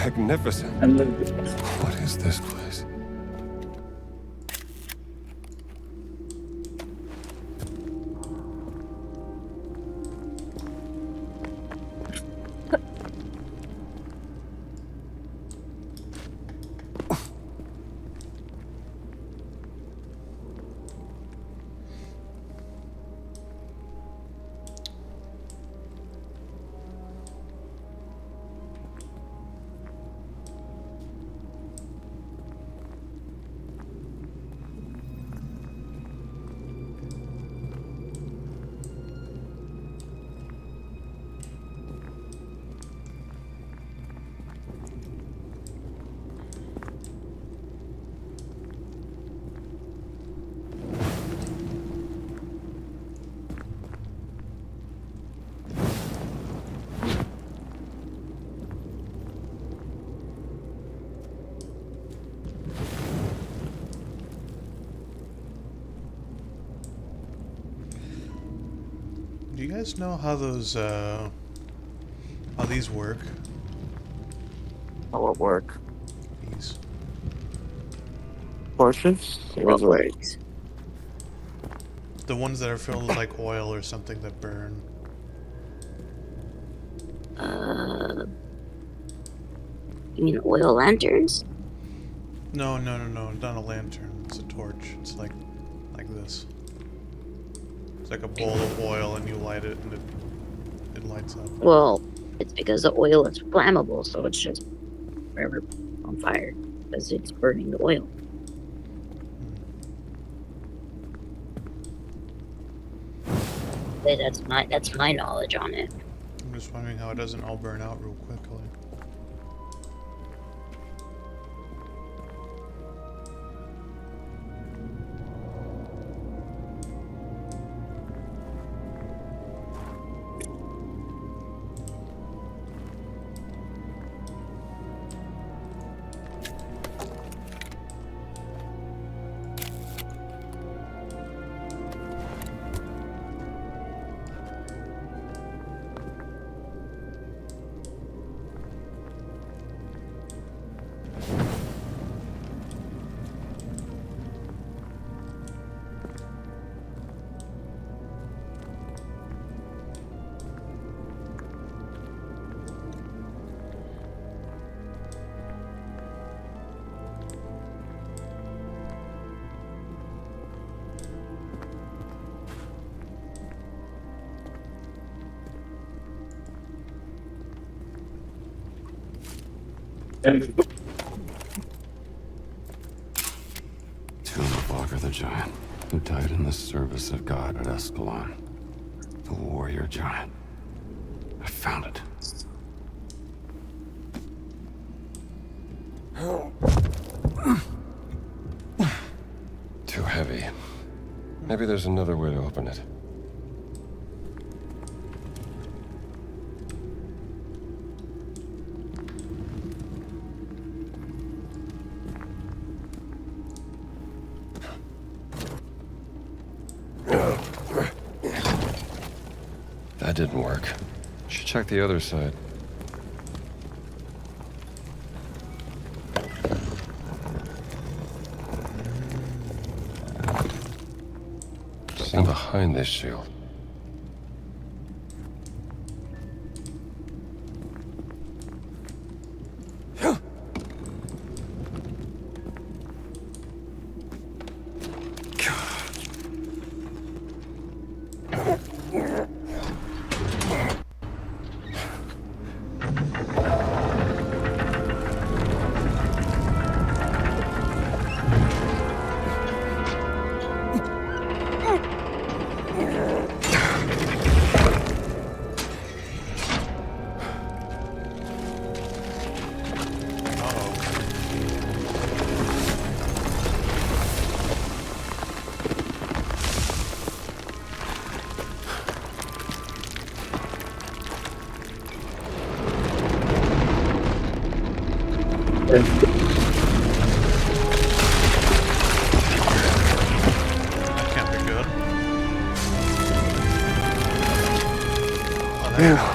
Magnificent. What is this place? Do you guys know how those, how these work? How it work? These. Portions? What works? The ones that are filled with like oil or something that burn. You mean oil lanterns? No, not a lantern. It's a torch. It's like this. It's like a bowl of oil and you light it and it lights up. Well, it's because the oil is flammable, so it's just forever on fire because it's burning the oil. That's my knowledge on it. I'm just wondering how it doesn't all burn out real quickly. Tomb of Augur the Giant, who died in the service of God at Escalon. The warrior giant. I found it. Too heavy. Maybe there's another way to open it. That didn't work. Should check the other side. Something behind this shield. That can't be good. Oh,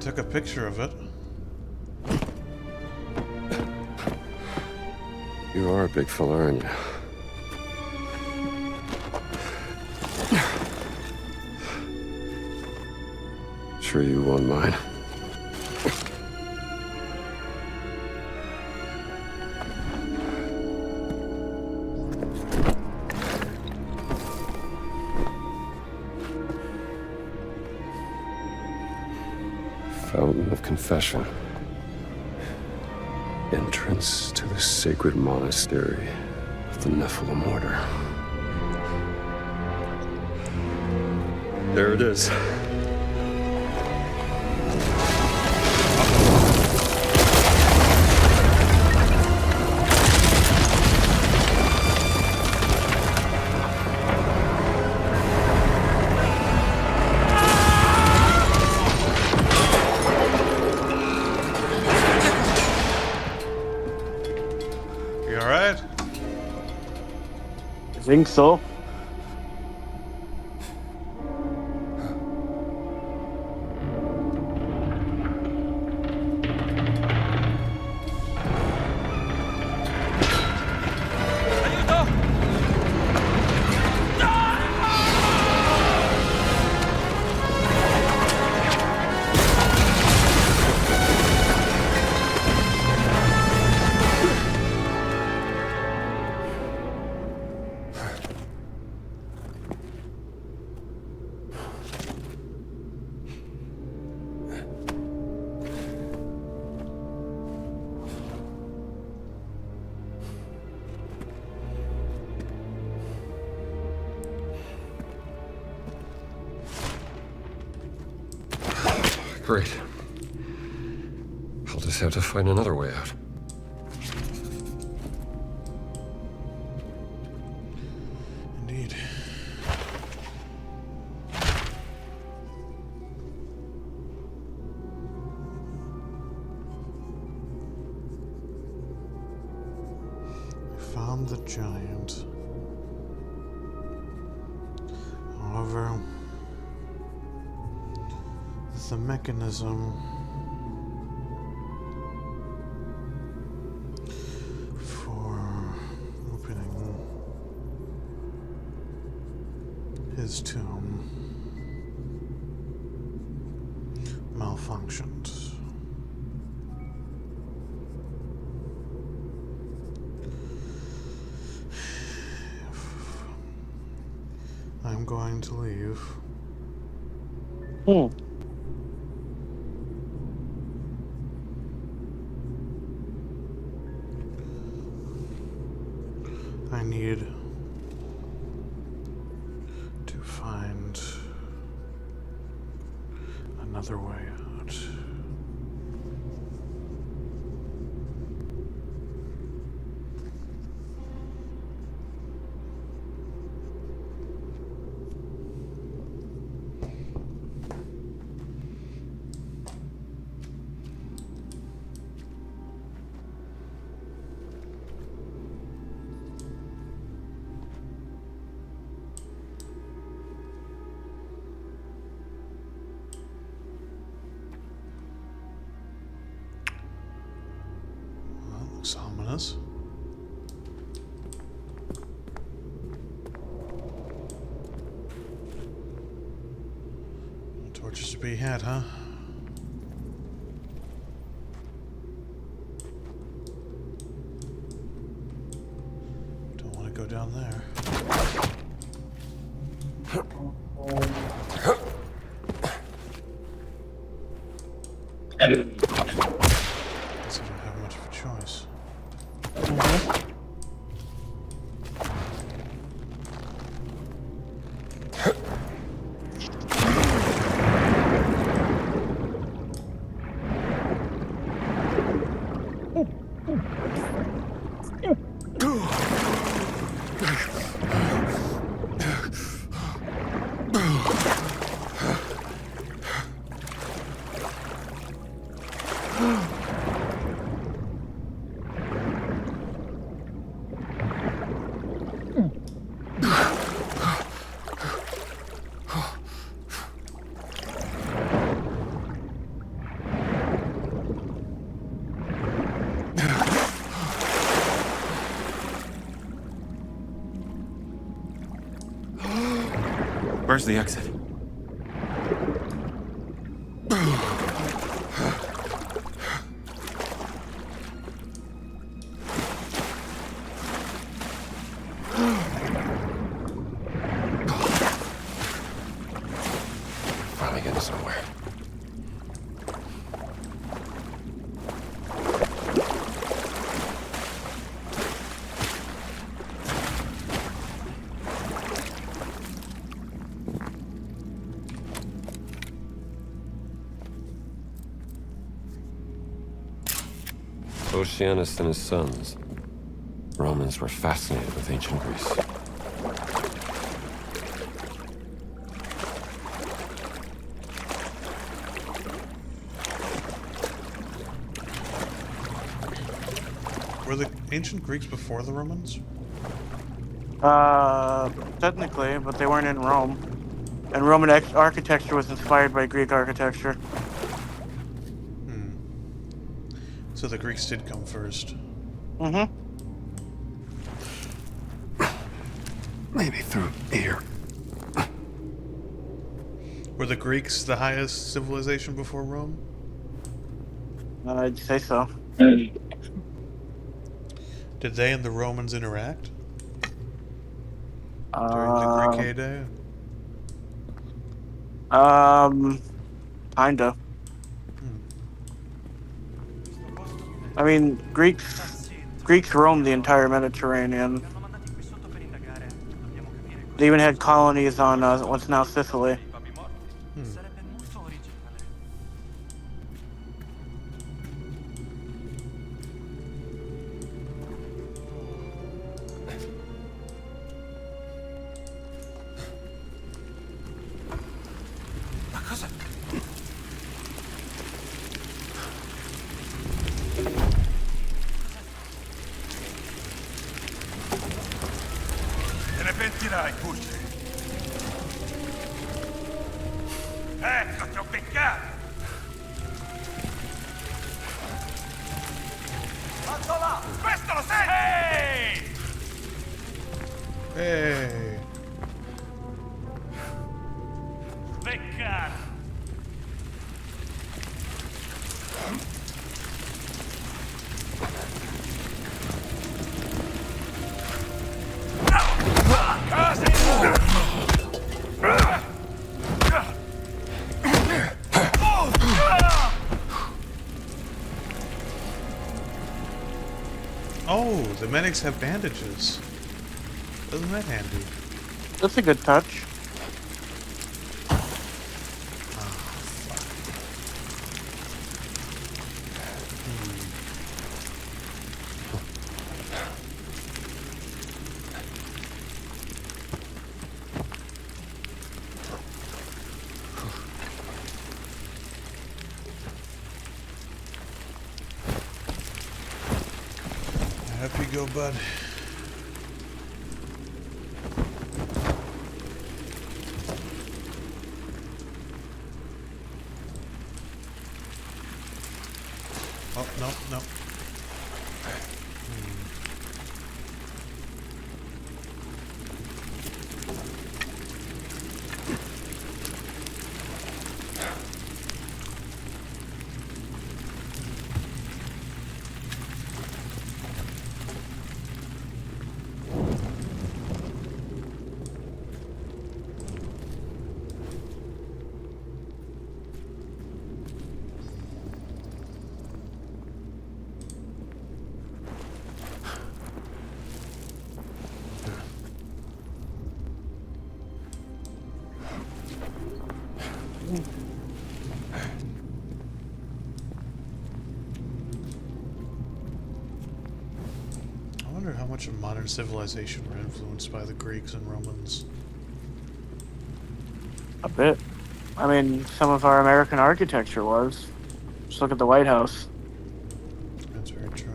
took a picture of it. You are a big fella, aren't you? Sure you won't mind. Fountain of Confession. Entrance to the sacred monastery of the Nephilim Order. There it is. You alright? I think so. Great. I'll just have to find another way out. Indeed. We found the giant. However, the mechanism for opening his tomb malfunctioned. I'm going to leave. I need to find another way out. Looks ominous. Torches to be had, huh? Don't want to go down there. Guess I don't have much of a choice. Where's the exit? Finally getting somewhere. Oceanus and his sons. Romans were fascinated with ancient Greece. Were the ancient Greeks before the Romans? Technically, but they weren't in Rome. And Roman architecture was inspired by Greek architecture. So the Greeks did come first. Mm-hmm. Maybe through here. Were the Greeks the highest civilization before Rome? I'd say so. Did they and the Romans interact during the Greek heyday? Kinda. I mean, Greeks roamed the entire Mediterranean. They even had colonies on what's now Sicily. Te ne pentirai, Pulce. Ecco, ti ho beccato! Alzo là! Questo lo senti! Hey! Beccato! Oh, the medics have bandages. Isn't that handy? That's a good touch. Up you go, bud. Oh, no. I wonder how much of modern civilization were influenced by the Greeks and Romans. A bit. I mean, some of our American architecture was. Just look at the White House. That's very true.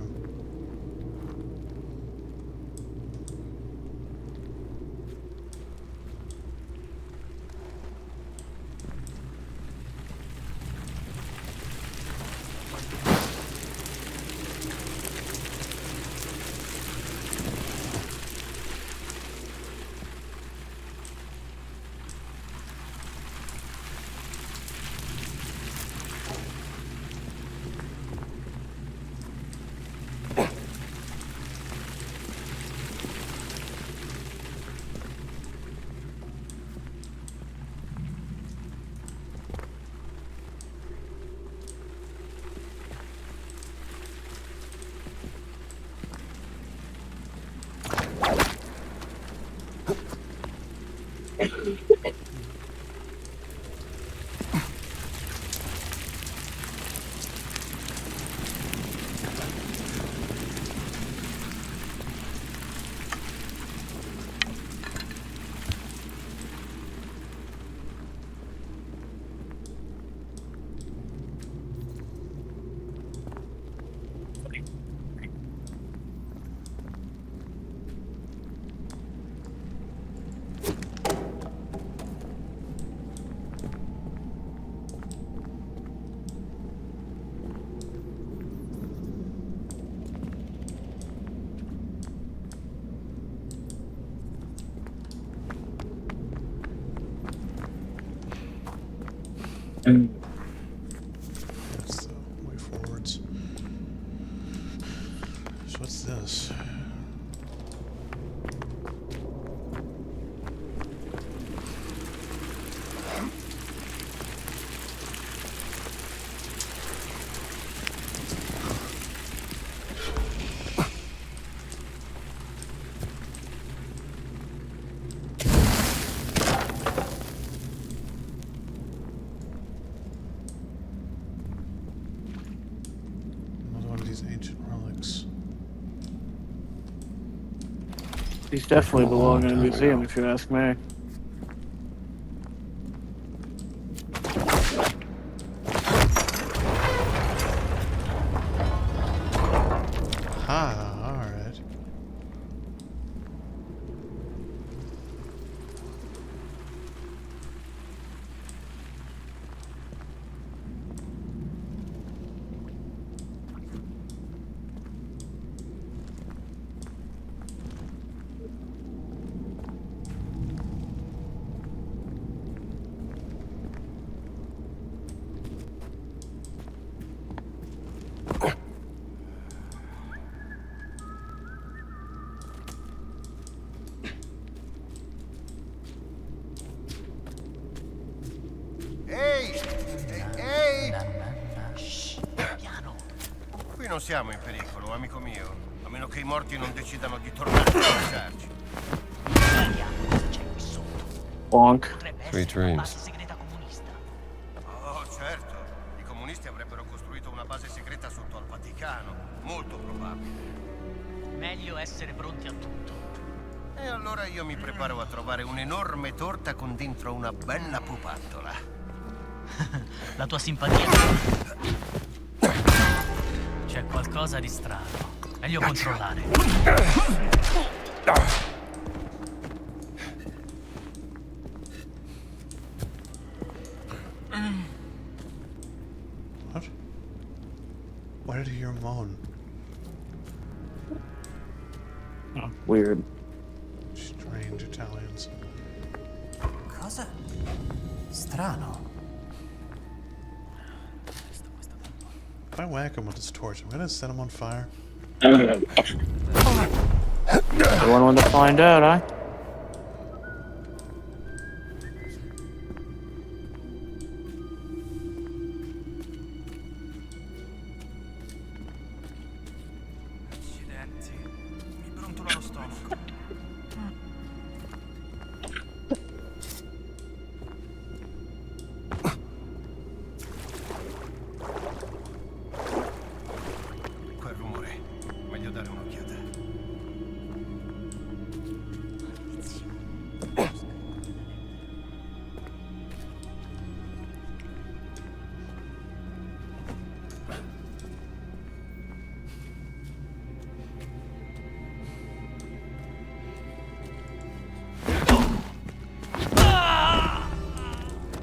this? Another one of these ancient relics. These definitely belong in a museum, if you ask me. Ah, alright. Ehi! Ehi! Shh, piano. Qui non siamo in pericolo, amico mio. A meno che i morti non decidano di tornare a pensarci. Vediamo cosa c'è qui sotto. Bonk. Potrebbe Sweet essere una dreams. base segreta comunista. Oh, certo. I comunisti avrebbero costruito una base segreta sotto al Vaticano. Molto probabile. Meglio essere pronti a tutto. E allora io mi preparo a trovare un'enorme torta con dentro una bella pupattola. La tua simpatia. C'è qualcosa di strano. Meglio controllare. What? Why did he hear a moan? Oh, weird. Strange Italians. Cosa? Strano. If I whack him with this torch, I'm gonna set him on fire. The one to find out, huh? Accidenti. Mi brontola lo stomaco. Quel rumore. Meglio dare un'occhiata.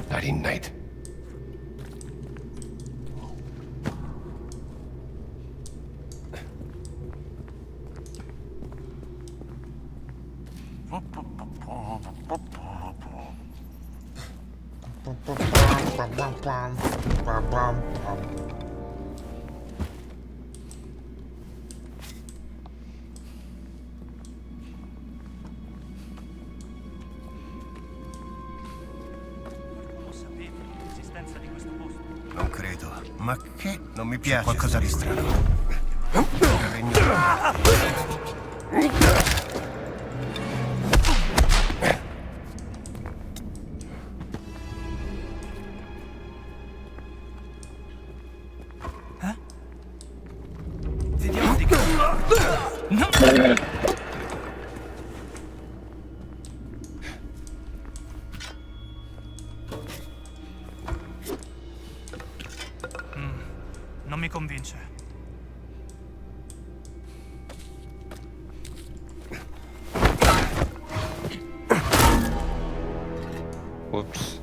Nighty night. Qualcuno sapeva dell'esistenza di questo posto. Non credo. Ma che? Non mi piace. Qualcosa di strano. Regno. Vediamo di che. No! Non mi convince. Whoops.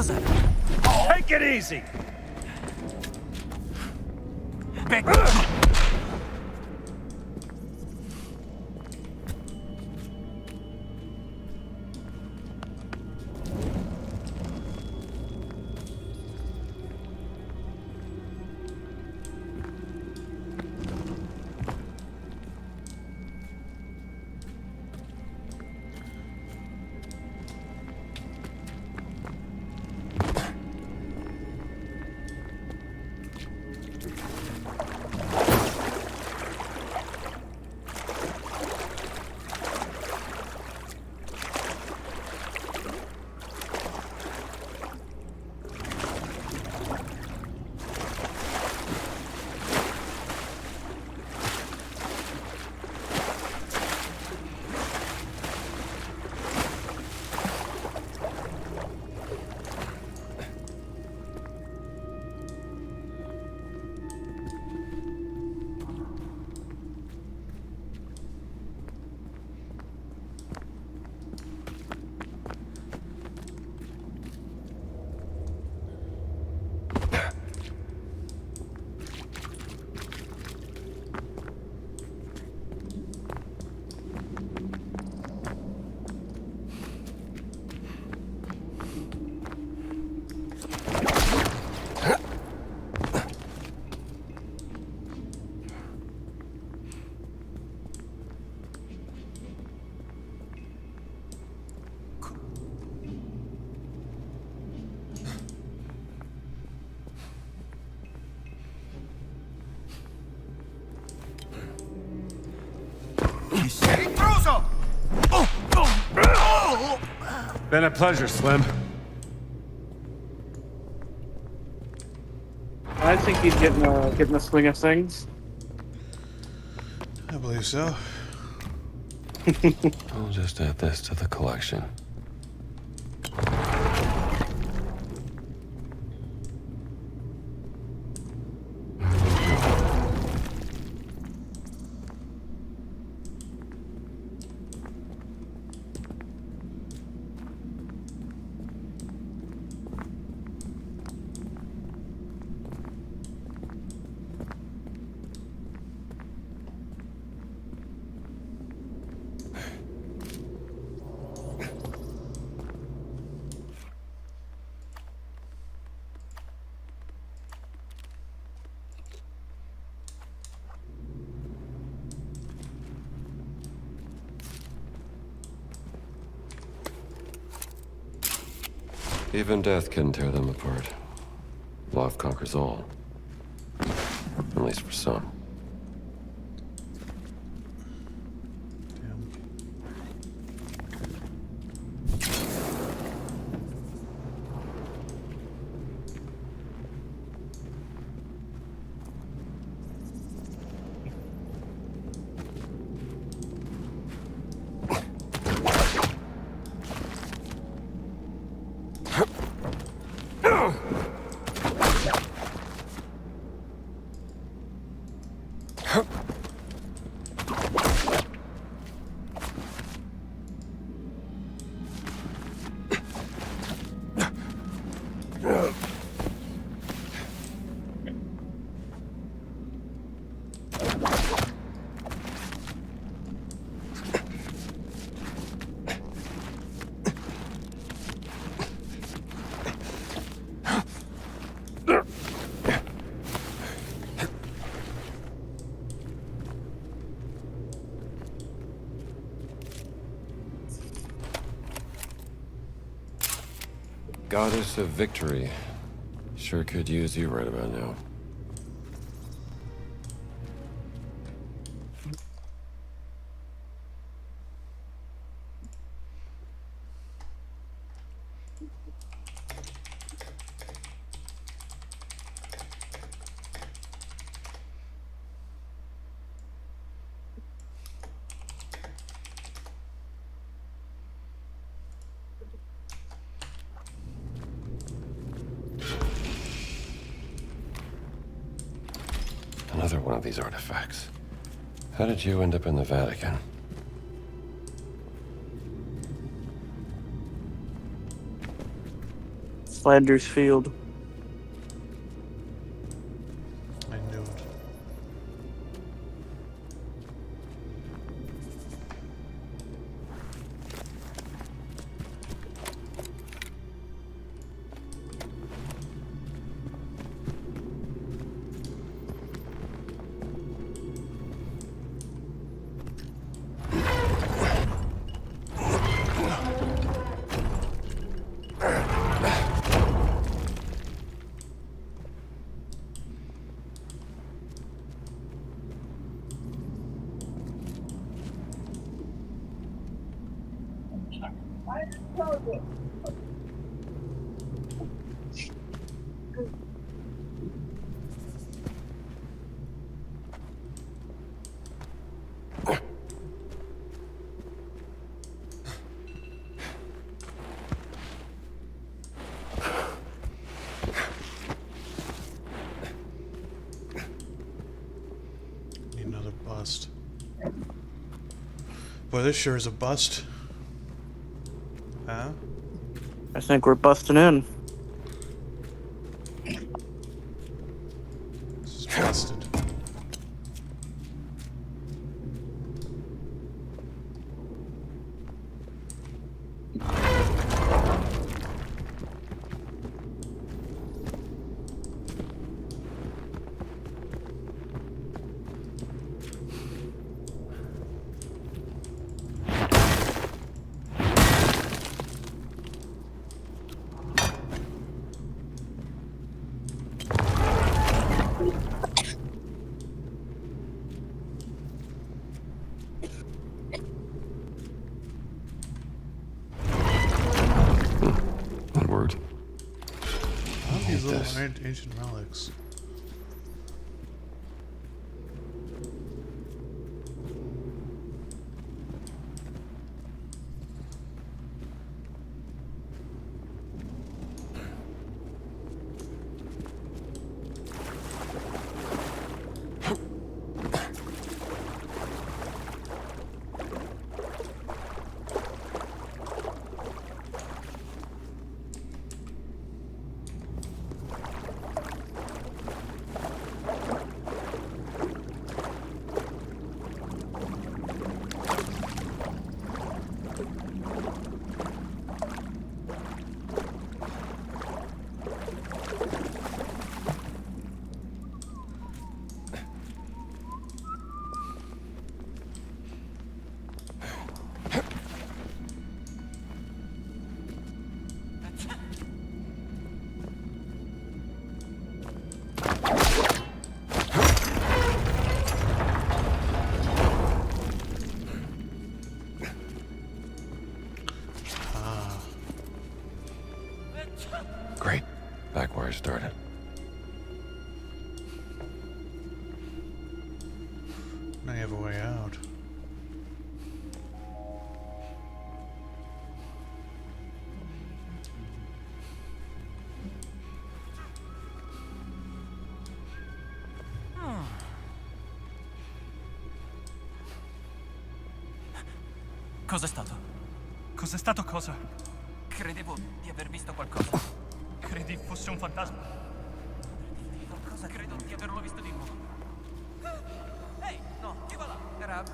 Cos'è? Take it easy! Intruso! Been a pleasure, Slim. I think he's getting the swing of things. I believe so. I'll just add this to the collection. Even death can tear them apart. Love conquers all. At least for some. Damn. Goddess of Victory. Sure could use you right about now. Another one of these artifacts. How did you end up in the Vatican? Flanders Field. I knew it. Need another bust. Boy, this sure is a bust. Huh? I think we're busting in. This is busted. That worked. All these little this. ancient relics. Great. Back where I started. Now you have a way out. Cos'è stato? Cos'è stato cosa? Credevo di aver visto qualcosa. Credi fosse un fantasma? Qualcosa credo di averlo visto di nuovo. Ehi, no, chi va là? Era...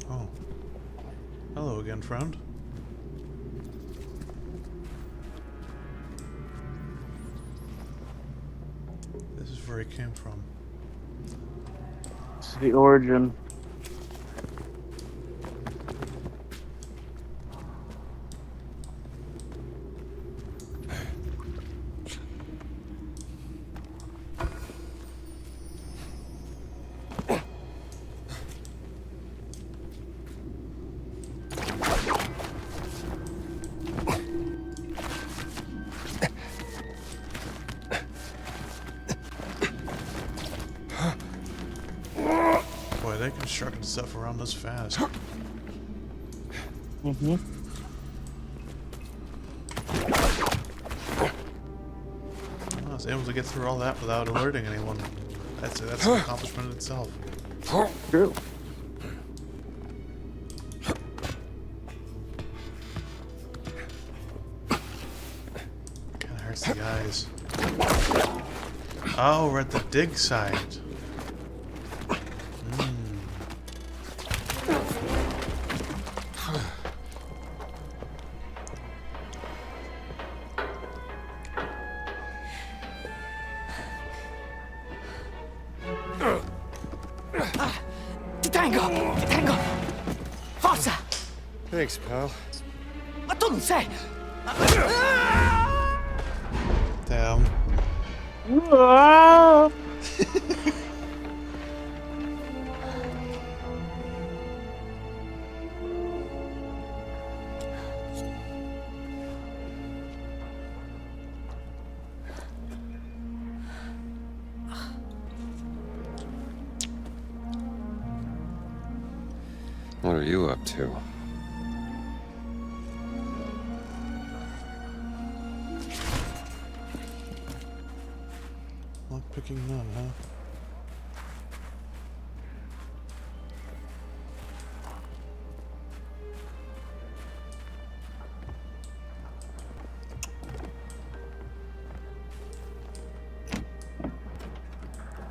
Oh. Hello again, friend. This is where he came from. It's the origin. Boy, they constructed stuff around this fast. Mm-hmm. was able to get through all that without alerting anyone. That's an accomplishment in itself. True. Kinda hurts the eyes. Oh, we're at the dig site. Ti tengo! Forza! Thanks, pal. Ma tu non sei! Damn. What are you up to? Lockpicking none, huh?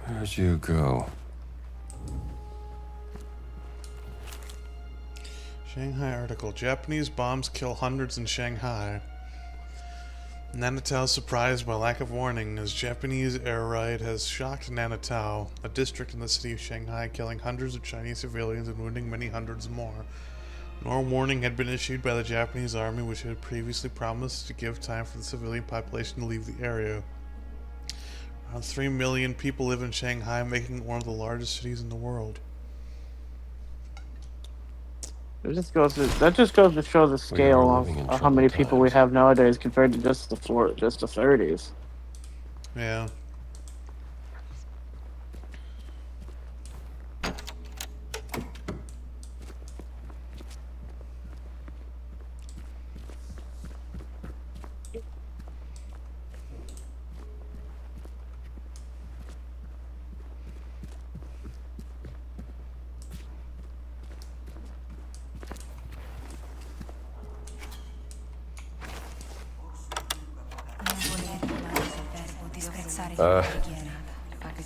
Where'd you go? Shanghai article. Japanese bombs kill hundreds in Shanghai. Nanotao is surprised by lack of warning as Japanese air raid has shocked Nanotao, a district in the city of Shanghai, killing hundreds of Chinese civilians and wounding many hundreds more. No warning had been issued by the Japanese army, which had previously promised to give time for the civilian population to leave the area. Around 3 million people live in Shanghai, making it one of the largest cities in the world. That just goes to show the scale of how many people we have nowadays compared to just the 30s. Yeah.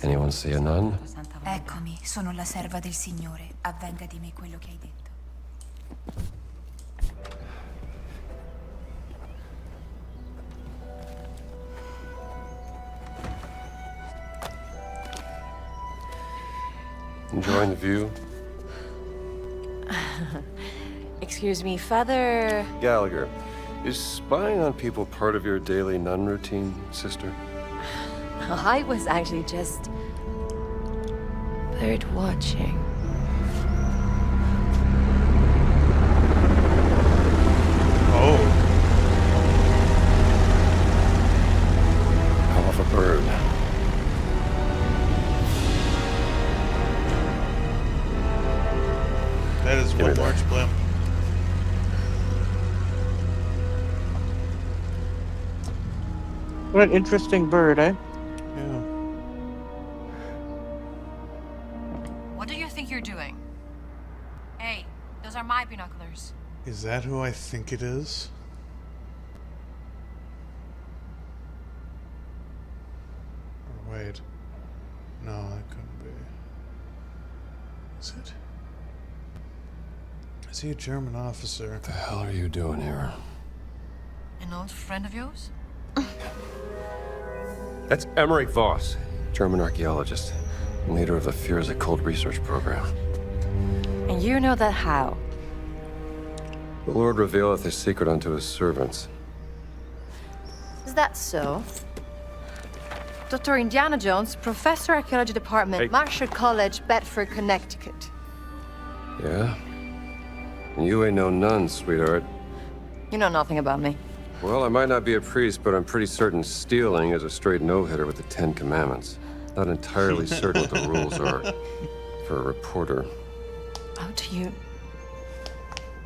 Anyone see a nun? Eccomi, sono la serva del Signore. Avvenga di me quello che hai detto. Enjoying the view? Excuse me, Father... Gallagher, is spying on people part of your daily nun routine, sister? I was actually just... bird watching. Oh. Hell of a bird. That is one large blimp. What an interesting bird, eh? Yeah. What do you think you're doing? Hey, those are my binoculars. Is that who I think it is? Or wait. No, that couldn't be. Is it? Is he a German officer? What the hell are you doing here? An old friend of yours? That's Emmerich Voss, German archaeologist, and leader of the Fears Occult research program. And you know that how? The Lord revealeth his secret unto his servants. Is that so? Dr. Indiana Jones, Professor Archaeology Department, Hey. Marshall College, Bedford, Connecticut. Yeah? And you ain't no nun, sweetheart. You know nothing about me. Well, I might not be a priest, but I'm pretty certain stealing is a straight no-hitter with the 10 Commandments. Not entirely certain what the rules are for a reporter. How do you...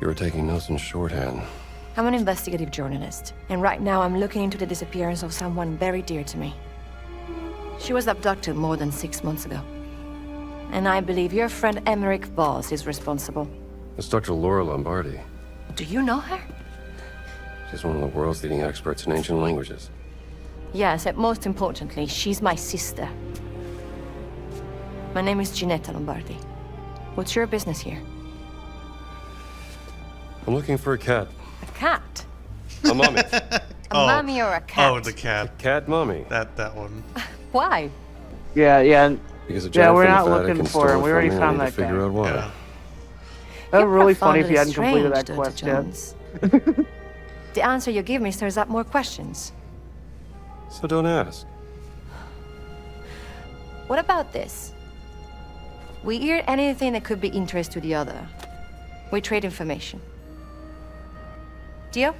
You were taking notes in shorthand. I'm an investigative journalist, and right now I'm looking into the disappearance of someone very dear to me. She was abducted more than 6 months ago. And I believe your friend Emmerich Voss is responsible. That's Dr. Laura Lombardi. Do you know her? She's one of the world's leading experts in ancient languages. Yes, and most importantly, she's my sister. My name is Ginetta Lombardi. What's your business here? I'm looking for a cat. A cat? A mummy. A mummy or a cat? Oh, the cat. Cat mummy. That one. Why? Yeah. Because a Yeah, giant we're from not the looking Vatican for stole him. We already from me, found and I need that to figure guy. out why. Yeah. That would be really funny if you Profoundly hadn't completed that strange, quest Dr. yet. Jones. The answer you give me stirs up more questions. So don't ask. What about this? We hear anything that could be interest to the other. We trade information. Deal?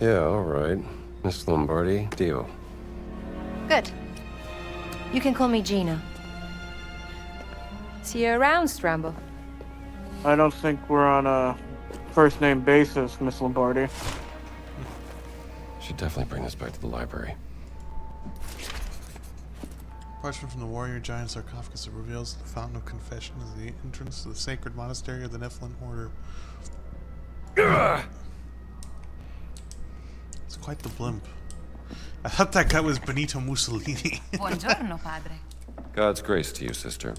Yeah, all right. Miss Lombardi, deal. Good. You can call me Gina. See you around, Strambo. I don't think we're on a first name basis, Miss Lombardi. Should definitely bring this back to the library. Parchment from the warrior giant sarcophagus that reveals the fountain of confession is the entrance to the sacred monastery of the Nephilim order. It's quite the blimp. I thought that guy was Benito Mussolini. Buongiorno, padre. God's grace to you, sister.